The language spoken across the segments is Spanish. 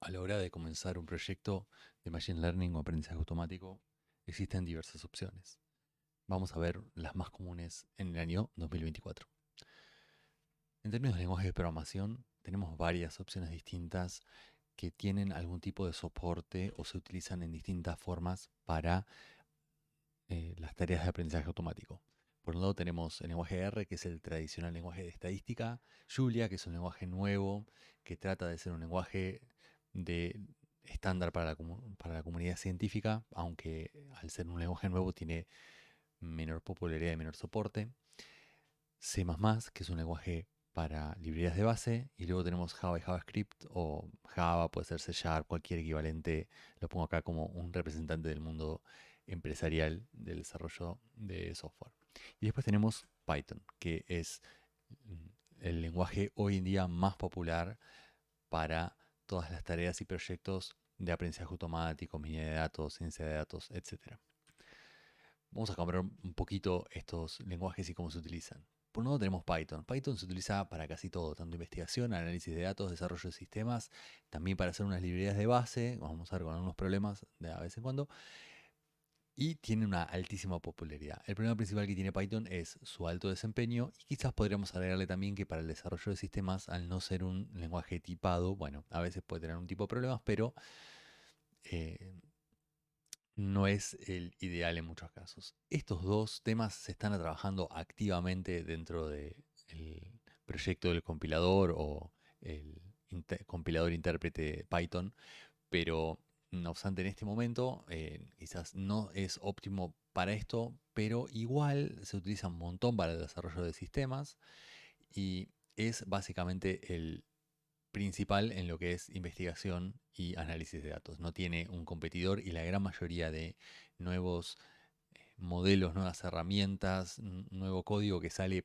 A la hora de comenzar un proyecto de Machine Learning o aprendizaje automático, existen diversas opciones. Vamos a ver las más comunes en el año 2024. En términos de lenguaje de programación, tenemos varias opciones distintas que tienen algún tipo de soporte o se utilizan en distintas formas para las tareas de aprendizaje automático. Por un lado tenemos el lenguaje R, que es el tradicional lenguaje de estadística, Julia, que es un lenguaje nuevo, que trata de ser un lenguaje de estándar para para la comunidad científica, aunque al ser un lenguaje nuevo tiene menor popularidad y menor soporte. C++, que es un lenguaje para librerías de base, y luego tenemos Java y JavaScript, o Java, puede ser C Sharp, cualquier equivalente, lo pongo acá como un representante del mundo empresarial del desarrollo de software. Y después tenemos Python, que es mm, el lenguaje hoy en día más popular para todas las tareas y proyectos de aprendizaje automático, minería de datos, ciencia de datos, etc. Vamos a comparar un poquito estos lenguajes y cómo se utilizan. Por un lado tenemos Python. Python se utiliza para casi todo, tanto investigación, análisis de datos, desarrollo de sistemas, también para hacer unas librerías de base, vamos a ver con algunos problemas de a vez en cuando, y tiene una altísima popularidad. El problema principal que tiene Python es su alto desempeño y quizás podríamos agregarle también que para el desarrollo de sistemas, al no ser un lenguaje tipado, bueno, a veces puede tener un tipo de problemas, pero eh, no es el ideal en muchos casos. Estos dos temas se están trabajando activamente dentro del proyecto del compilador o el compilador intérprete Python, pero no obstante en este momento quizás no es óptimo para esto, pero igual se utiliza un montón para el desarrollo de sistemas y es básicamente el principal en lo que es investigación y análisis de datos. No tiene un competidor y la gran mayoría de nuevos modelos, nuevas herramientas, nuevo código que sale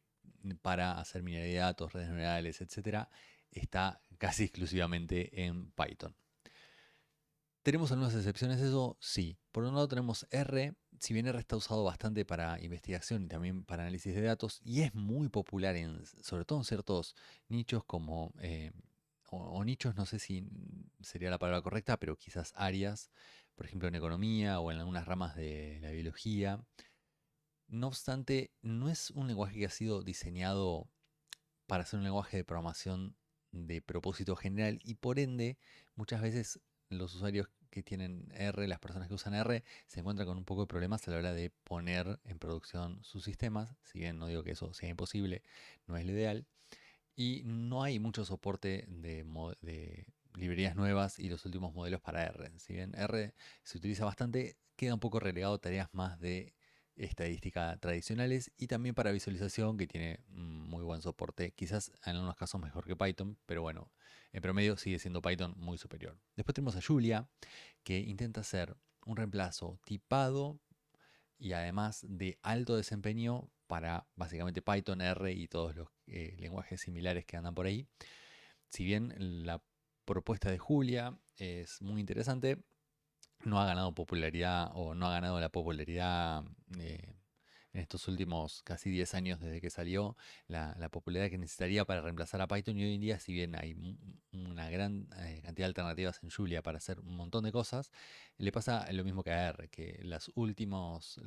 para hacer minería de datos, redes neuronales, etcétera, está casi exclusivamente en Python. ¿Tenemos algunas excepciones de eso? Sí. Por un lado tenemos R, si bien R está usado bastante para investigación y también para análisis de datos, y es muy popular sobre todo en ciertos nichos como, o nichos, no sé si sería la palabra correcta, pero quizás áreas, por ejemplo en economía o en algunas ramas de la biología. No obstante, no es un lenguaje que ha sido diseñado para ser un lenguaje de programación de propósito general y por ende muchas veces los usuarios que tienen R, las personas que usan R, se encuentran con un poco de problemas a la hora de poner en producción sus sistemas, si bien no digo que eso sea imposible, no es lo ideal, y no hay mucho soporte de librerías nuevas y los últimos modelos para R. Si bien R se utiliza bastante, queda un poco relegado a tareas más de estadística tradicionales y también para visualización que tiene muy buen soporte, quizás en algunos casos mejor que Python, pero bueno, en promedio sigue siendo Python muy superior. Después tenemos a Julia, que intenta hacer un reemplazo tipado y además de alto desempeño para básicamente Python, R y todos los lenguajes similares que andan por ahí. Si bien la propuesta de Julia es muy interesante, no ha ganado popularidad o no ha ganado la popularidad en estos últimos casi 10 años desde que salió, la popularidad que necesitaría para reemplazar a Python y hoy en día, si bien hay una gran cantidad de alternativas en Julia para hacer un montón de cosas, le pasa lo mismo que a R, que los últimos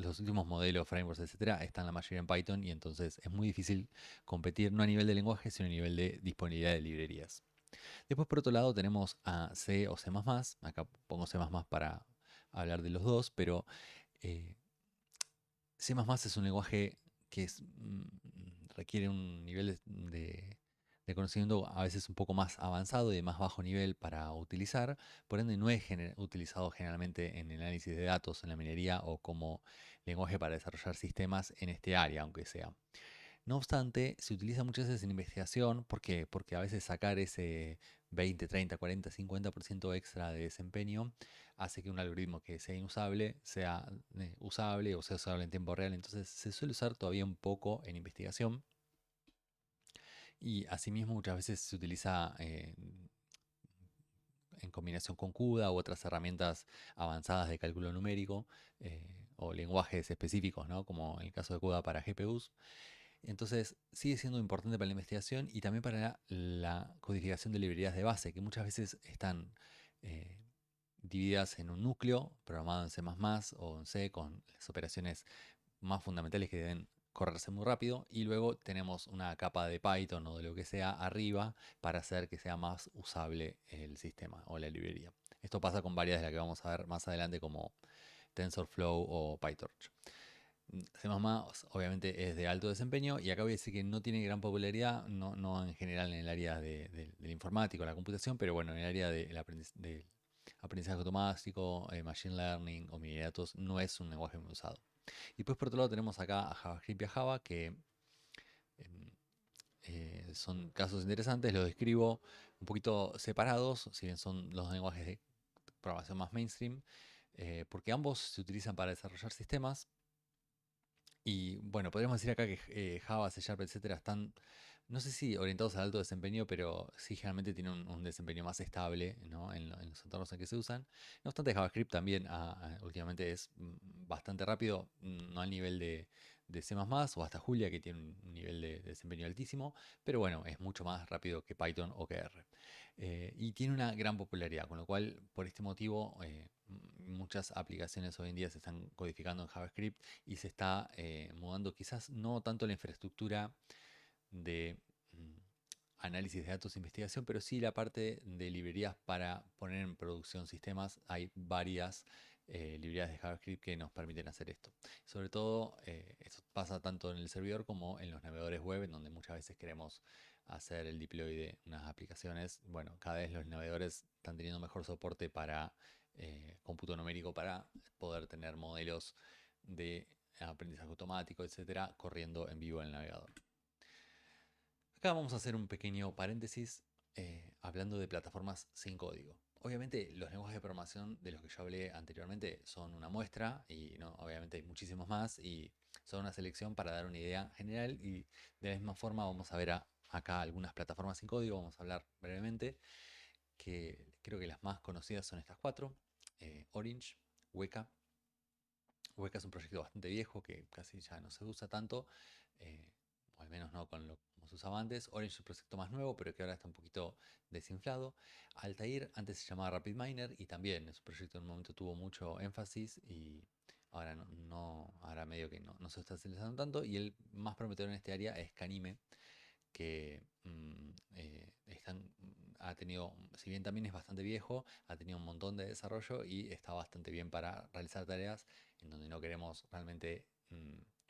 modelos, frameworks, etcétera, están la mayoría en Python y entonces es muy difícil competir no a nivel de lenguaje, sino a nivel de disponibilidad de librerías. Después, por otro lado, tenemos a C o C++. Acá pongo C++ para hablar de los dos, pero eh, C++ es un lenguaje que requiere un nivel de conocimiento a veces un poco más avanzado y de más bajo nivel para utilizar, por ende no es utilizado generalmente en el análisis de datos, en la minería o como lenguaje para desarrollar sistemas en este área, aunque sea. No obstante, se utiliza muchas veces en investigación. ¿Por qué? Porque a veces sacar ese 20, 30, 40, 50% extra de desempeño hace que un algoritmo que sea inusable sea usable o sea usable en tiempo real. Entonces se suele usar todavía un poco en investigación y asimismo muchas veces se utiliza en combinación con CUDA u otras herramientas avanzadas de cálculo numérico o lenguajes específicos, ¿no? Como en el caso de CUDA para GPUs. Entonces sigue siendo importante para la investigación y también para la codificación de librerías de base, que muchas veces están eh, divididas en un núcleo programado en C++ o en C con las operaciones más fundamentales que deben correrse muy rápido, y luego tenemos una capa de Python o de lo que sea arriba para hacer que sea más usable el sistema o la librería. Esto pasa con varias de las que vamos a ver más adelante, como TensorFlow o PyTorch. C++ obviamente es de alto desempeño, y acá voy a decir que no tiene gran popularidad, no en general en el área del informático, la computación, pero bueno, en el área del aprendizaje automático, machine learning o minería de datos, no es un lenguaje muy usado. Y después por otro lado tenemos acá a JavaScript y a Java, que em, son casos interesantes, los describo un poquito separados, si bien son los lenguajes de programación más mainstream, porque ambos se utilizan para desarrollar sistemas. Y bueno, podríamos decir acá que Java, C Sharp, etcétera, están, no sé si orientados al alto desempeño, pero sí generalmente tienen un desempeño más estable, ¿no? En los entornos en que se usan. No obstante, JavaScript también últimamente es bastante rápido, no al nivel de C++ o hasta Julia, que tiene un nivel de desempeño altísimo, pero bueno, es mucho más rápido que Python o que R. Y tiene una gran popularidad, con lo cual, por este motivo, muchas aplicaciones hoy en día se están codificando en JavaScript, y se está mudando quizás no tanto la infraestructura de análisis de datos e investigación, pero sí la parte de librerías para poner en producción sistemas. Hay varias librerías de JavaScript que nos permiten hacer esto. Sobre todo, esto pasa tanto en el servidor como en los navegadores web, en donde muchas veces queremos hacer el deploy de unas aplicaciones. Bueno, cada vez los navegadores están teniendo mejor soporte para cómputo numérico, para poder tener modelos de aprendizaje automático, etcétera, corriendo en vivo en el navegador. Acá vamos a hacer un pequeño paréntesis hablando de plataformas sin código. Obviamente los lenguajes de programación de los que yo hablé anteriormente son una muestra, y no, obviamente hay muchísimos más, y son una selección para dar una idea general, y de la misma forma vamos a ver acá algunas plataformas sin código. Vamos a hablar brevemente, que creo que las más conocidas son estas cuatro: Orange, Weka. Weka es un proyecto bastante viejo que casi ya no se usa tanto, eh, o al menos no como se usaba antes. Orange es un proyecto más nuevo, pero que ahora está un poquito desinflado. Altair antes se llamaba RapidMiner, y también es un proyecto que en un momento tuvo mucho énfasis, y ahora ahora medio que no se está utilizando tanto. Y el más prometedor en este área es Canime, que ha tenido, si bien también es bastante viejo, ha tenido un montón de desarrollo y está bastante bien para realizar tareas en donde no queremos realmente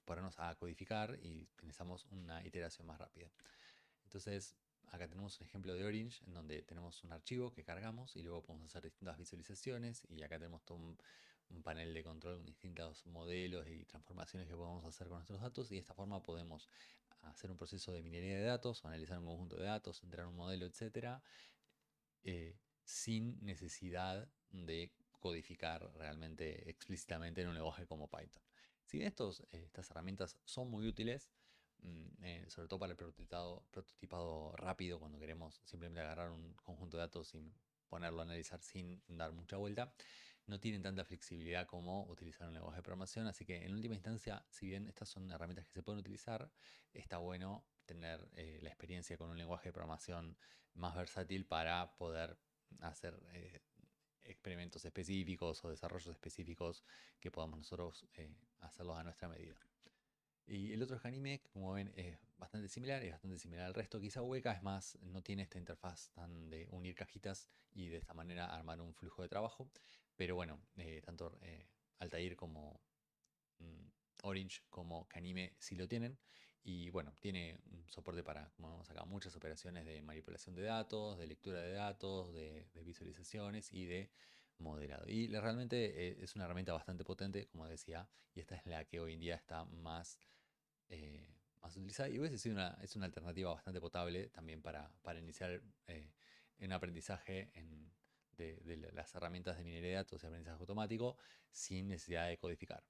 ponernos a codificar y necesitamos una iteración más rápida. Entonces, acá tenemos un ejemplo de Orange, en donde tenemos un archivo que cargamos y luego podemos hacer distintas visualizaciones, y acá tenemos todo un panel de control con distintos modelos y transformaciones que podemos hacer con nuestros datos, y de esta forma podemos hacer un proceso de minería de datos, o analizar un conjunto de datos, entrar un modelo, etcétera, sin necesidad de codificar realmente explícitamente en un lenguaje como Python. Si bien estas herramientas son muy útiles, sobre todo para el prototipado rápido, cuando queremos simplemente agarrar un conjunto de datos y ponerlo a analizar sin dar mucha vuelta, no tienen tanta flexibilidad como utilizar un lenguaje de programación. Así que en última instancia, si bien estas son herramientas que se pueden utilizar, está bueno tener la experiencia con un lenguaje de programación más versátil para poder hacer experimentos específicos o desarrollos específicos que podamos nosotros hacerlos a nuestra medida. Y el otro es Anime, que como ven es bastante similar, al resto. Quizá Weka es más, no tiene esta interfaz tan de unir cajitas y de esta manera armar un flujo de trabajo. Pero bueno, tanto Altair como mm, Orange como Kanime sí lo tienen. Y bueno, tiene un soporte para, como vemos acá, muchas operaciones de manipulación de datos, de lectura de datos, de visualizaciones y de modelado. Y realmente es una herramienta bastante potente, como decía, y esta es la que hoy en día está más utilizada. Y es una alternativa bastante potable también para iniciar un aprendizaje de las herramientas de minería de datos y aprendizaje automático sin necesidad de codificar.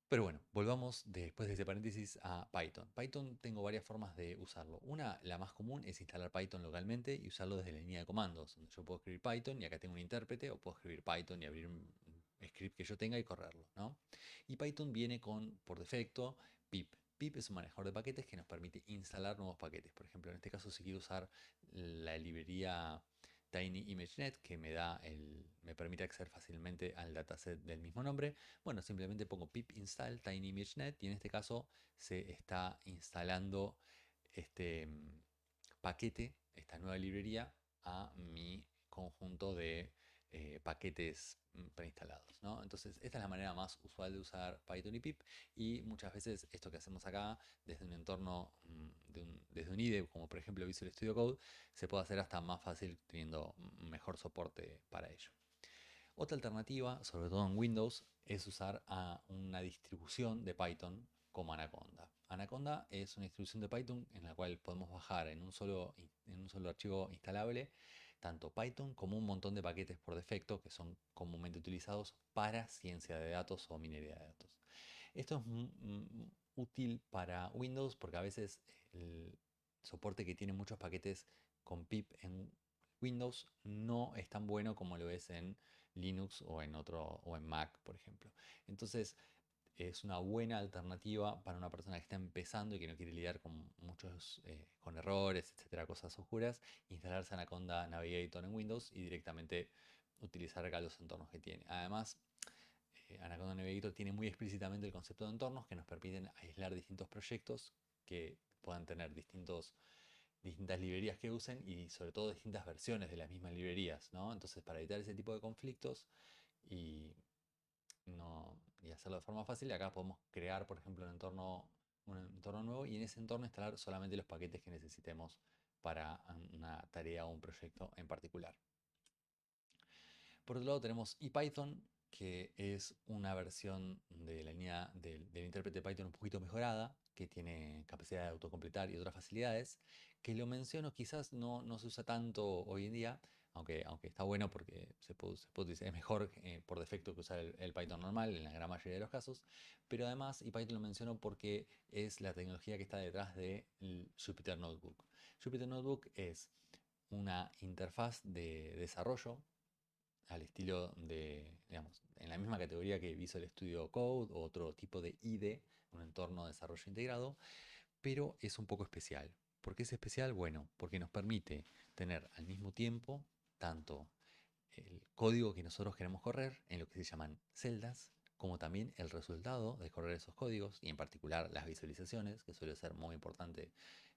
Pero bueno, volvamos después de ese paréntesis a Python. Python tengo varias formas de usarlo. Una, la más común, es instalar Python localmente y usarlo desde la línea de comandos, donde yo puedo escribir Python y acá tengo un intérprete, o puedo escribir Python y abrir un script que yo tenga y correrlo, ¿no? Y Python viene con, por defecto, pip. Pip es un manejador de paquetes que nos permite instalar nuevos paquetes. Por ejemplo, en este caso, si quiero usar la librería TinyImageNet, que me permite acceder fácilmente al dataset del mismo nombre. Bueno, simplemente pongo pip install TinyImageNet y en este caso se está instalando este paquete, esta nueva librería, a mi conjunto de paquetes preinstalados, ¿no? Entonces, esta es la manera más usual de usar Python y pip, y muchas veces esto que hacemos acá desde un entorno, desde un IDE, como por ejemplo Visual Studio Code, se puede hacer hasta más fácil teniendo mejor soporte para ello. Otra alternativa, sobre todo en Windows, es usar a una distribución de Python como Anaconda. Anaconda es una distribución de Python en la cual podemos bajar en un solo archivo instalable tanto Python como un montón de paquetes por defecto que son comúnmente utilizados para ciencia de datos o minería de datos. Esto es útil para Windows porque a veces el soporte que tiene muchos paquetes con pip en Windows no es tan bueno como lo es en Linux o en Mac, por ejemplo. Entonces, es una buena alternativa para una persona que está empezando y que no quiere lidiar con con errores, etcétera, cosas oscuras, instalarse Anaconda Navigator en Windows y directamente utilizar acá los entornos que tiene. Además, Anaconda Navigator tiene muy explícitamente el concepto de entornos que nos permiten aislar distintos proyectos que puedan tener distintas librerías que usen y sobre todo distintas versiones de las mismas librerías, ¿no? Entonces, para evitar ese tipo de conflictos y, y hacerlo de forma fácil, acá podemos crear, por ejemplo, un entorno nuevo y en ese entorno instalar solamente los paquetes que necesitemos para una tarea o un proyecto en particular. Por otro lado tenemos ePython, que es una versión de la línea del intérprete Python un poquito mejorada, que tiene capacidad de autocompletar y otras facilidades, que lo menciono quizás no se usa tanto hoy en día, aunque está bueno porque se puede utilizar, es mejor por defecto que usar el Python normal en la gran mayoría de los casos, pero además ePython lo menciono porque es la tecnología que está detrás del Jupyter Notebook. Jupyter Notebook es una interfaz de desarrollo al estilo digamos, en la misma categoría que Visual Studio Code o otro tipo de IDE, un entorno de desarrollo integrado, pero es un poco especial. ¿Por qué es especial? Bueno, porque nos permite tener al mismo tiempo tanto el código que nosotros queremos correr en lo que se llaman celdas, como también el resultado de correr esos códigos y en particular las visualizaciones, que suele ser muy importante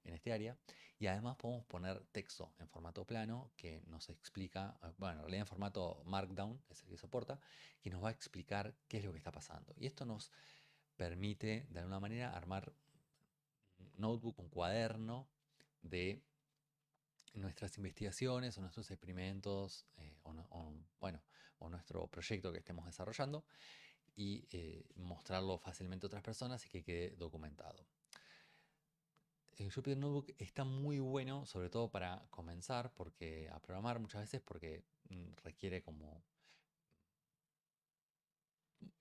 en este área. Y además podemos poner texto en formato plano que nos explica, bueno, en realidad en formato Markdown, es el que soporta, que nos va a explicar qué es lo que está pasando. Y esto nos permite de alguna manera armar un notebook, un cuaderno de nuestras investigaciones o nuestros experimentos bueno, o nuestro proyecto que estemos desarrollando y mostrarlo fácilmente a otras personas y que quede documentado. El Jupyter Notebook está muy bueno, sobre todo para comenzar a programar muchas veces porque requiere como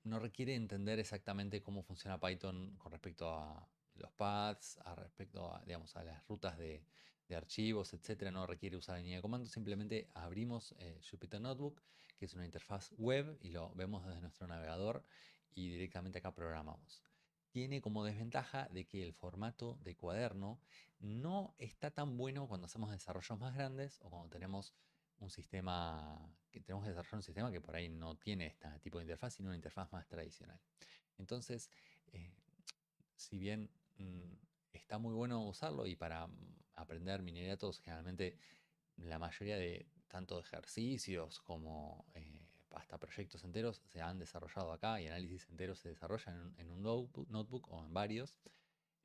no requiere entender exactamente cómo funciona Python con respecto a los paths, respecto a, digamos, a las rutas de archivos, etcétera. No requiere usar línea de comandos, simplemente abrimos Jupyter Notebook, que es una interfaz web, y lo vemos desde nuestro navegador y directamente acá programamos. Tiene como desventaja de que el formato de cuaderno no está tan bueno cuando hacemos desarrollos más grandes o cuando tenemos que tenemos que desarrollar un sistema que por ahí no tiene este tipo de interfaz, sino una interfaz más tradicional. Entonces, eh, si bien está muy bueno usarlo y para aprender minería de datos, generalmente la mayoría de tanto de ejercicios como hasta proyectos enteros se han desarrollado acá y análisis enteros se desarrollan en un notebook o en varios.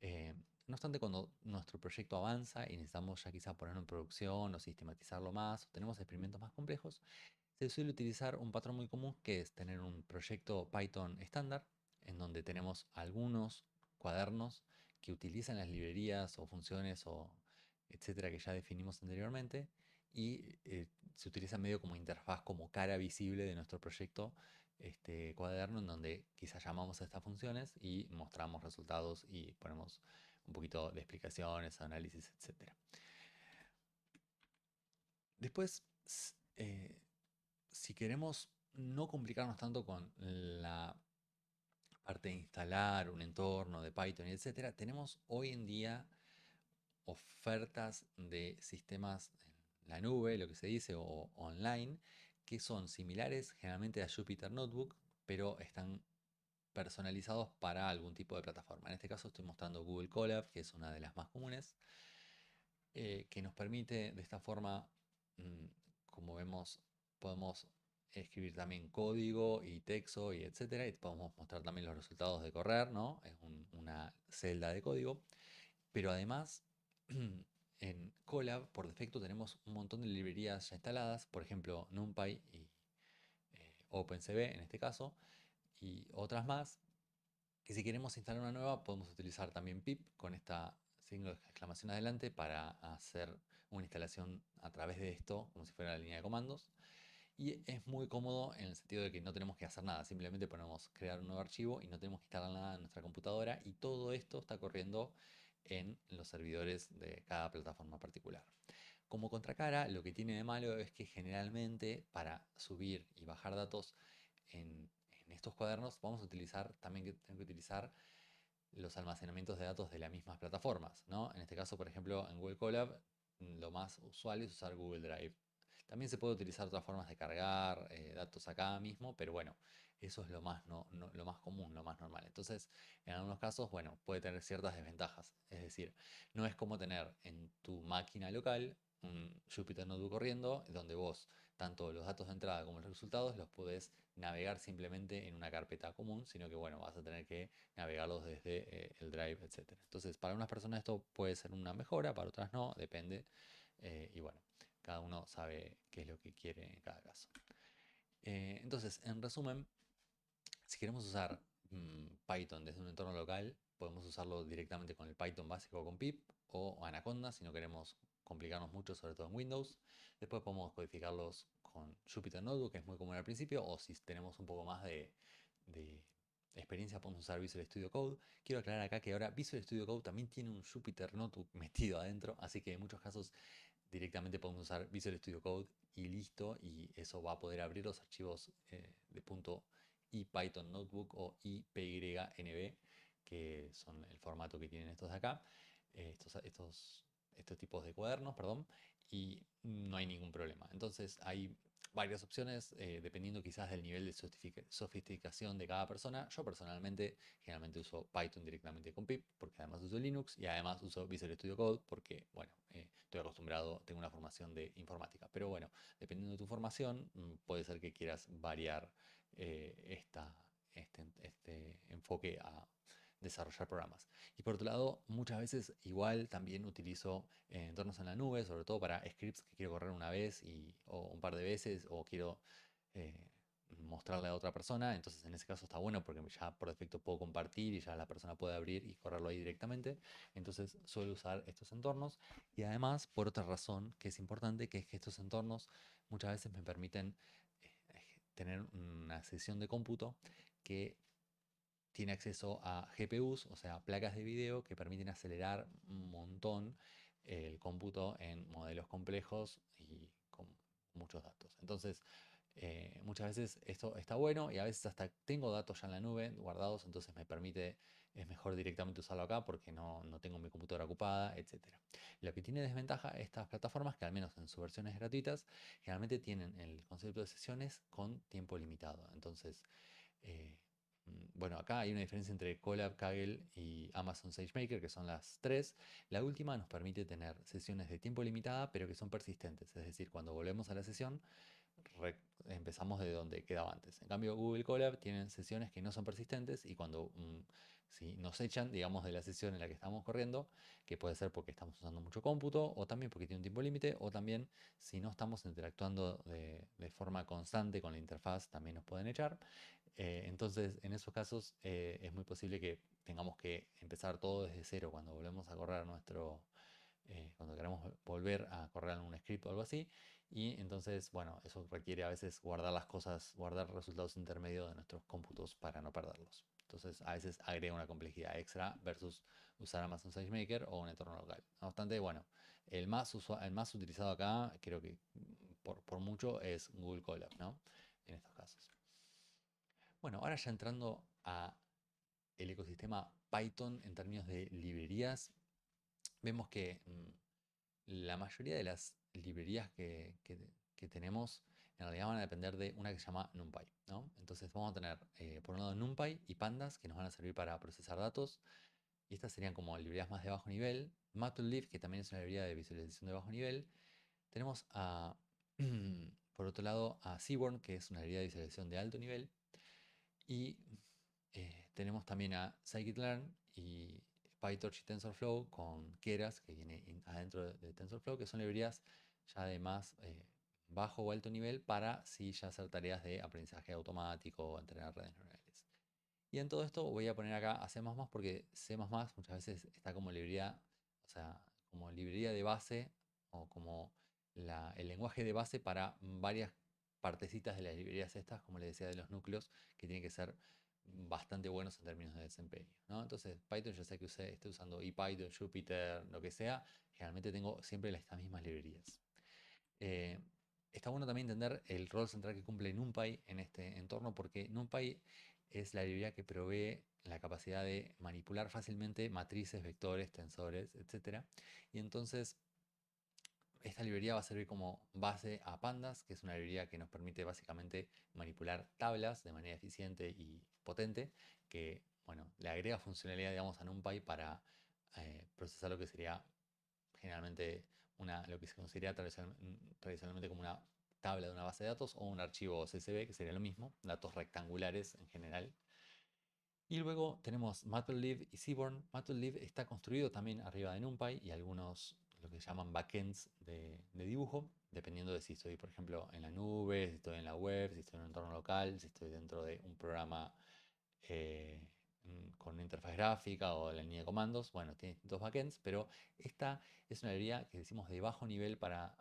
Eh, no obstante, cuando nuestro proyecto avanza y necesitamos ya quizá ponerlo en producción o sistematizarlo más, o tenemos experimentos más complejos, se suele utilizar un patrón muy común que es tener un proyecto Python estándar, en donde tenemos algunos cuadernos que utilizan las librerías o funciones o etcétera que ya definimos anteriormente y se utiliza medio como interfaz, como cara visible de nuestro proyecto, este cuaderno en donde quizás llamamos a estas funciones y mostramos resultados y ponemos un poquito de explicaciones, análisis, etcétera. Después, si queremos no complicarnos tanto con la parte de instalar un entorno de Python y etcétera, tenemos hoy en día ofertas de sistemas la nube, lo que se dice, o online, que son similares generalmente a Jupyter Notebook, pero están personalizados para algún tipo de plataforma. En este caso estoy mostrando Google Colab, que es una de las más comunes, que nos permite de esta forma, mm, como vemos, podemos escribir también código y texto y etcétera, y podemos mostrar también los resultados de correr, ¿no? Es una celda de código, pero además en Colab por defecto tenemos un montón de librerías ya instaladas, por ejemplo NumPy y OpenCV en este caso, y otras más, que si queremos instalar una nueva podemos utilizar también pip con esta signo de exclamación adelante para hacer una instalación a través de esto, como si fuera la línea de comandos. Y es muy cómodo en el sentido de que no tenemos que hacer nada, simplemente ponemos crear un nuevo archivo y no tenemos que instalar nada en nuestra computadora, y todo esto está corriendo en los servidores de cada plataforma particular. Como contracara, lo que tiene de malo es que generalmente para subir y bajar datos en estos cuadernos vamos a utilizar también tener que utilizar los almacenamientos de datos de las mismas plataformas, ¿no? En este caso, por ejemplo, en Google Colab, lo más usual es usar Google Drive. También se puede utilizar otras formas de cargar datos acá mismo, pero bueno, eso es lo más, lo más común, lo más normal. Entonces, en algunos casos, bueno, puede tener ciertas desventajas. Es decir, no es como tener en tu máquina local un Jupyter Notebook corriendo, donde vos tanto los datos de entrada como los resultados los podés navegar simplemente en una carpeta común, sino que bueno, vas a tener que navegarlos desde el Drive, etcétera. Entonces, para unas personas esto puede ser una mejora, para otras no, depende. Y bueno, cada uno sabe qué es lo que quiere en cada caso. Entonces, en resumen, si queremos usar Python desde un entorno local, podemos usarlo directamente con el Python básico con pip o Anaconda si no queremos complicarnos mucho, sobre todo en Windows. Después podemos codificarlos con Jupyter Notebook, que es muy común al principio, o si tenemos un poco más de experiencia podemos usar Visual Studio Code. Quiero aclarar acá que ahora Visual Studio Code también tiene un Jupyter Notebook metido adentro, así que en muchos casos directamente podemos usar Visual Studio Code y listo, y eso va a poder abrir los archivos de punto IPython Notebook o IPYNB, que son el formato que tienen estos de acá, estos tipos de cuadernos, perdón, y no hay ningún problema. Entonces hay varias opciones dependiendo quizás del nivel de sofisticación de cada persona. Yo personalmente generalmente uso Python directamente con pip porque además uso Linux, y además uso Visual Studio Code porque, bueno, estoy acostumbrado, tengo una formación de informática. Pero bueno, dependiendo de tu formación, puede ser que quieras variar este enfoque a desarrollar programas. Y por otro lado, muchas veces igual también utilizo entornos en la nube, sobre todo para scripts que quiero correr una vez o un par de veces, o quiero eh, mostrarle a otra persona. Entonces en ese caso está bueno porque ya por defecto puedo compartir y ya la persona puede abrir y correrlo ahí directamente. Entonces suelo usar estos entornos, y además por otra razón que es importante, que es que estos entornos muchas veces me permiten tener una sesión de cómputo que tiene acceso a GPUs, o sea, placas de video que permiten acelerar un montón el cómputo en modelos complejos y con muchos datos. Entonces, muchas veces esto está bueno, y a veces hasta tengo datos ya en la nube guardados, entonces me permite, es mejor directamente usarlo acá porque no tengo mi computadora ocupada, etcétera. Lo que tiene desventaja estas plataformas, que al menos en sus versiones gratuitas, generalmente tienen el concepto de sesiones con tiempo limitado. Entonces, eh, bueno, acá hay una diferencia entre Colab, Kaggle y Amazon SageMaker, que son las tres. La última nos permite tener sesiones de tiempo limitada, pero que son persistentes. Es decir, cuando volvemos a la sesión, empezamos de donde quedaba antes. En cambio, Google Colab tienen sesiones que no son persistentes, y cuando si nos echan, digamos, de la sesión en la que estamos corriendo, que puede ser porque estamos usando mucho cómputo, o también porque tiene un tiempo límite, o también si no estamos interactuando de forma constante con la interfaz, también nos pueden echar. Entonces, en esos casos es muy posible que tengamos que empezar todo desde cero cuando volvemos a correr cuando queremos volver a correr algún script o algo así. Y entonces, bueno, eso requiere a veces guardar las cosas, guardar resultados intermedios de nuestros cómputos para no perderlos. Entonces, a veces agrega una complejidad extra versus usar Amazon SageMaker o un entorno local. No obstante, bueno, el más utilizado acá, creo que por mucho, es Google Colab, ¿no? En estos casos. Bueno, ahora ya entrando a el ecosistema Python en términos de librerías, vemos que la mayoría de las librerías que tenemos en realidad van a depender de una que se llama NumPy, ¿no? Entonces vamos a tener por un lado NumPy y Pandas que nos van a servir para procesar datos. Y estas serían como librerías más de bajo nivel. Matplotlib, que también es una librería de visualización de bajo nivel. Tenemos por otro lado a Seaborn, que es una librería de visualización de alto nivel. Y tenemos también a Scikit-learn y PyTorch y TensorFlow con Keras, que viene adentro de TensorFlow, que son librerías ya de más bajo o alto nivel para sí ya hacer tareas de aprendizaje automático o entrenar redes neuronales. Y en todo esto voy a poner acá a C++ porque C++ muchas veces está como librería, o sea, como librería de base o como el lenguaje de base para varias partecitas de las librerías estas, como les decía, de los núcleos, que tienen que ser bastante buenos en términos de desempeño, ¿no? Entonces, Python, ya sé que esté usando ePython, Jupyter, lo que sea, generalmente tengo siempre estas mismas librerías. Eh, Está bueno también entender el rol central que cumple NumPy en este entorno, porque NumPy es la librería que provee la capacidad de manipular fácilmente matrices, vectores, tensores, etc. Y entonces esta librería va a servir como base a Pandas, que es una librería que nos permite básicamente manipular tablas de manera eficiente y potente, que bueno, le agrega funcionalidad, digamos, a NumPy para procesar lo que sería generalmente lo que se considera tradicionalmente como una tabla de una base de datos o un archivo CSV, que sería lo mismo, datos rectangulares en general. Y luego tenemos Matplotlib y Seaborn. Matplotlib está construido también arriba de NumPy y algunos lo que llaman backends de dibujo, dependiendo de si estoy, por ejemplo, en la nube, si estoy en la web, si estoy en un entorno local, si estoy dentro de un programa eh, con una interfaz gráfica o la línea de comandos. Bueno, tiene distintos backends, pero esta es una librería que decimos de bajo nivel para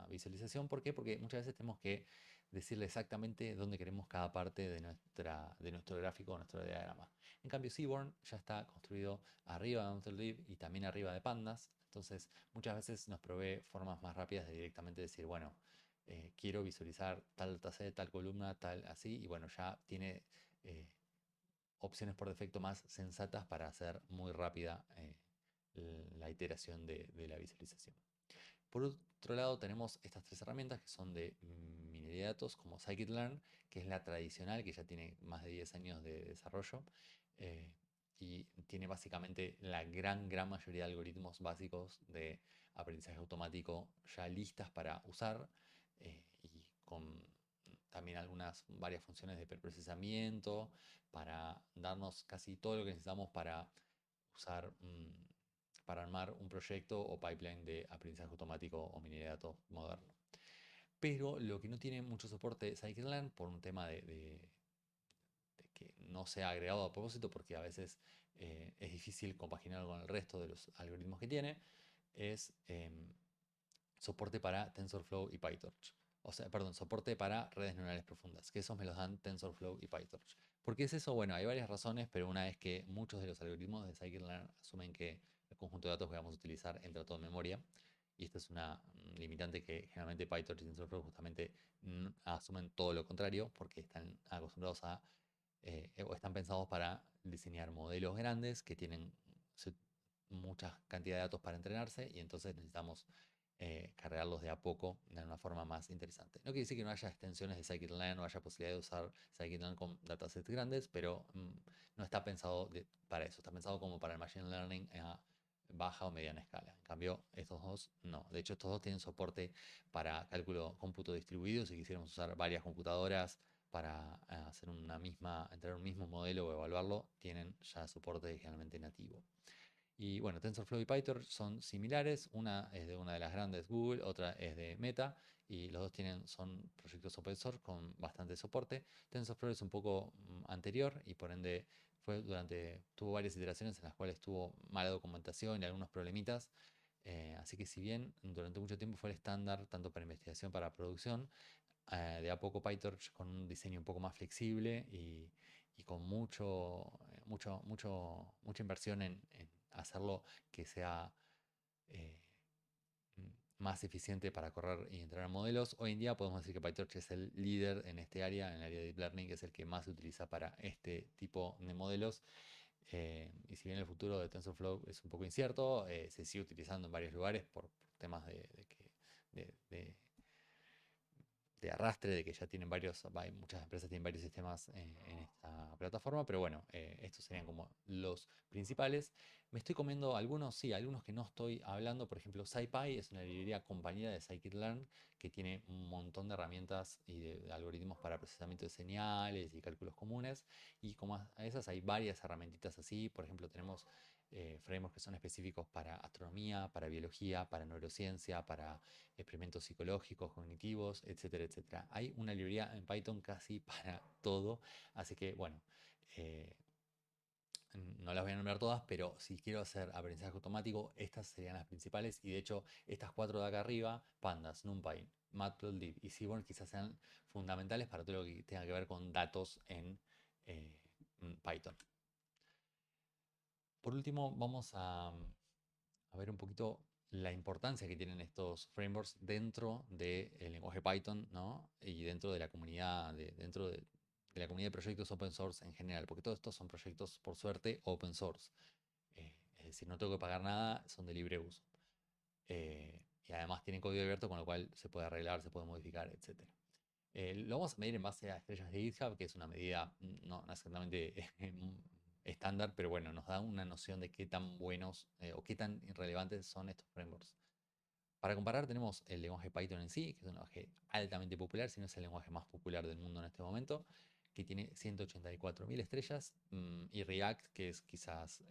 visualización. ¿Por qué? Porque muchas veces tenemos que decirle exactamente dónde queremos cada parte de nuestro gráfico o nuestro diagrama. En cambio, Seaborn ya está construido arriba de Matplotlib y también arriba de Pandas. Entonces, muchas veces nos provee formas más rápidas de directamente decir, bueno, quiero visualizar tal dataset, tal columna, tal así, y bueno, ya tiene eh, opciones por defecto más sensatas para hacer muy rápida la iteración de la visualización. Por otro lado, tenemos estas tres herramientas que son de minería de datos, como Scikit-learn, que es la tradicional, que ya tiene más de 10 años de desarrollo, eh, y tiene básicamente la gran mayoría de algoritmos básicos de aprendizaje automático ya listas para usar, y con también varias funciones de preprocesamiento para darnos casi todo lo que necesitamos para usar, para armar un proyecto o pipeline de aprendizaje automático o minería de datos moderno. Pero lo que no tiene mucho soporte Scikit-learn por un tema de que no sea agregado a propósito, porque a veces es difícil compaginarlo con el resto de los algoritmos que tiene, es soporte para TensorFlow y PyTorch. O sea, perdón, soporte para redes neuronales profundas, que esos me los dan TensorFlow y PyTorch. ¿Por qué es eso? Bueno, hay varias razones, pero una es que muchos de los algoritmos de Scikit-learn asumen que el conjunto de datos que vamos a utilizar entra todo en memoria. Y esta es una limitante que generalmente PyTorch y TensorFlow justamente asumen todo lo contrario, porque están acostumbrados o están pensados para diseñar modelos grandes que tienen mucha cantidad de datos para entrenarse y entonces necesitamos cargarlos de a poco de una forma más interesante. No quiere decir que no haya extensiones de Scikit-learn, no haya posibilidad de usar Scikit-learn con datasets grandes, pero no está pensado para eso, está pensado como para el Machine Learning a baja o mediana escala. En cambio, estos dos no. De hecho, estos dos tienen soporte para cálculo cómputo distribuido. Si quisiéramos usar varias computadoras para entrenar un mismo modelo o evaluarlo, tienen ya soporte generalmente nativo. Y bueno, TensorFlow y PyTorch son similares. Una es de una de las grandes Google, otra es de Meta. Y los dos son proyectos open source con bastante soporte. TensorFlow es un poco anterior y por ende tuvo varias iteraciones en las cuales tuvo mala documentación y algunos problemitas. Así que si bien durante mucho tiempo fue el estándar tanto para investigación para producción, de a poco PyTorch con un diseño un poco más flexible y con mucha inversión en hacerlo que sea eh, más eficiente para correr y entrenar modelos. Hoy en día podemos decir que PyTorch es el líder en este área, en el área de Deep Learning, que es el que más se utiliza para este tipo de modelos. Y si bien el futuro de TensorFlow es un poco incierto, se sigue utilizando en varios lugares por temas de arrastre, de que ya tienen muchas empresas tienen varios sistemas en esta plataforma, pero bueno, estos serían como los principales. Me estoy comiendo algunos, sí, algunos que no estoy hablando, por ejemplo, SciPy es una librería compañera de scikit-learn que tiene un montón de herramientas y de algoritmos para procesamiento de señales y cálculos comunes, y como a esas hay varias herramientitas así, por ejemplo, tenemos frameworks que son específicos para astronomía, para biología, para neurociencia, para experimentos psicológicos, cognitivos, etcétera, etcétera. Hay una librería en Python casi para todo, así que bueno, eh, no las voy a nombrar todas, pero si quiero hacer aprendizaje automático, estas serían las principales, y de hecho estas cuatro de acá arriba, Pandas, NumPy, Matplotlib y Seaborn, quizás sean fundamentales para todo lo que tenga que ver con datos en eh, Python. Por último, vamos a ver un poquito la importancia que tienen estos frameworks dentro del lenguaje Python, ¿no? Y dentro de la comunidad, de la comunidad de proyectos open source en general, porque todos estos son proyectos, por suerte, open source. Es decir, no tengo que pagar nada, son de libre uso. Y además tienen código abierto, con lo cual se puede arreglar, se puede modificar, etc. Lo vamos a medir en base a estrellas de GitHub, que es una medida no exactamente estándar, pero bueno, nos da una noción de qué tan buenos o qué tan irrelevantes son estos frameworks. Para comparar, tenemos el lenguaje Python en sí, que es un lenguaje altamente popular, si no es el lenguaje más popular del mundo en este momento, que tiene 184.000 estrellas, y React, que es quizás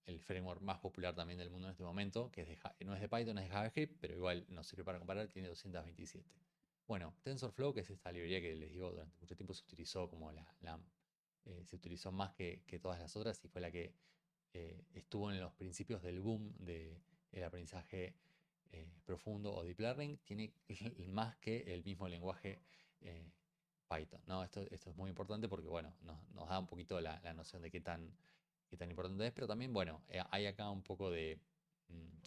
el framework más popular también del mundo en este momento, que no es de Python, es de JavaScript, pero igual nos sirve para comparar, tiene 227. Bueno, TensorFlow, que es esta librería que les digo durante mucho tiempo se utilizó como se utilizó más que todas las otras, y fue la que estuvo en los principios del boom del aprendizaje profundo o deep learning, tiene más que el mismo lenguaje Python, ¿no? Esto es muy importante porque, bueno, nos da un poquito la noción de qué tan importante es, pero también, bueno, hay acá un poco de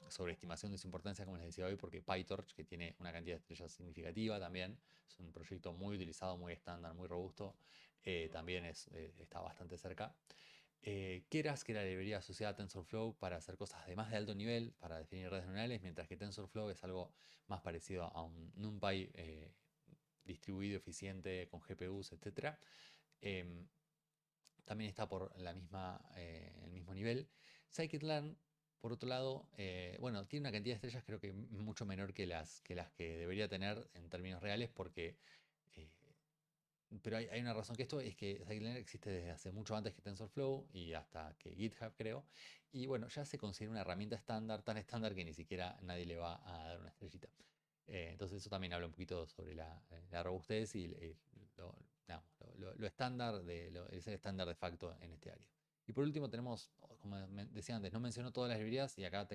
sobreestimación de su importancia, como les decía hoy, porque PyTorch, que tiene una cantidad de estrellas significativa también, es un proyecto muy utilizado, muy estándar, muy robusto, también está bastante cerca. Keras, que era la librería asociada a TensorFlow para hacer cosas de más de alto nivel, para definir redes neuronales, mientras que TensorFlow es algo más parecido a un NumPy distribuido, eficiente, con GPUs, etc. Em, También está por el mismo nivel. Scikit-learn, por otro lado, bueno, tiene una cantidad de estrellas creo que mucho menor que las que debería tener en términos reales, porque eh, pero hay una razón que esto es que Scikit-learn existe desde hace mucho antes que TensorFlow y hasta que GitHub, creo. Y bueno, ya se considera una herramienta estándar, tan estándar que ni siquiera nadie le va a dar una estrellita. Entonces eso también habla un poquito sobre la robustez y digamos, lo estándar, es el estándar de facto en este área. Y por último tenemos, como decía antes, no menciono todas las librerías, y acá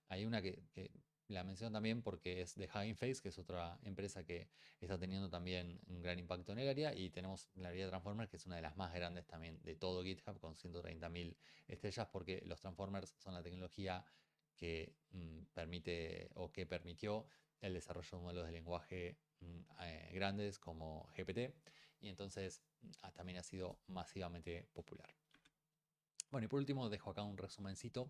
hay una que la menciono también porque es de Hugging Face, que es otra empresa que está teniendo también un gran impacto en el área, y tenemos la librería de Transformers, que es una de las más grandes también de todo GitHub, con 130.000 estrellas, porque los Transformers son la tecnología que permite o que permitió el desarrollo de modelos de lenguaje grandes como GPT, y entonces también ha sido masivamente popular. Bueno, y por último dejo acá un resumencito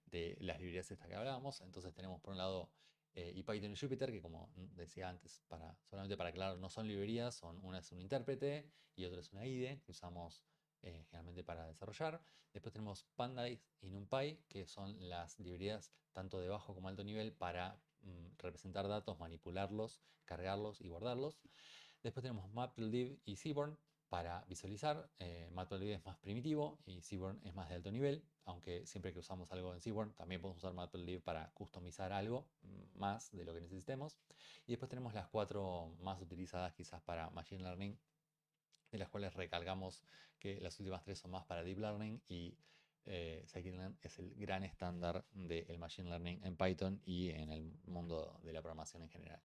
de las librerías estas que hablábamos. Entonces tenemos por un lado Python y Jupyter, que como decía antes, solamente para aclarar, no son librerías, una es un intérprete y otra es una IDE que usamos generalmente para desarrollar. Después tenemos Pandas y NumPy, que son las librerías tanto de bajo como alto nivel para representar datos, manipularlos, cargarlos y guardarlos. Después tenemos Matplotlib y Seaborn para visualizar. Matplotlib es más primitivo y Seaborn es más de alto nivel, aunque siempre que usamos algo en Seaborn también podemos usar Matplotlib para customizar algo más de lo que necesitemos. Y después tenemos las cuatro más utilizadas quizás para Machine Learning, de las cuales recalcamos que las últimas tres son más para Deep Learning, y Scikit-learn es el gran estándar del Machine Learning en Python y en el mundo de la programación en general.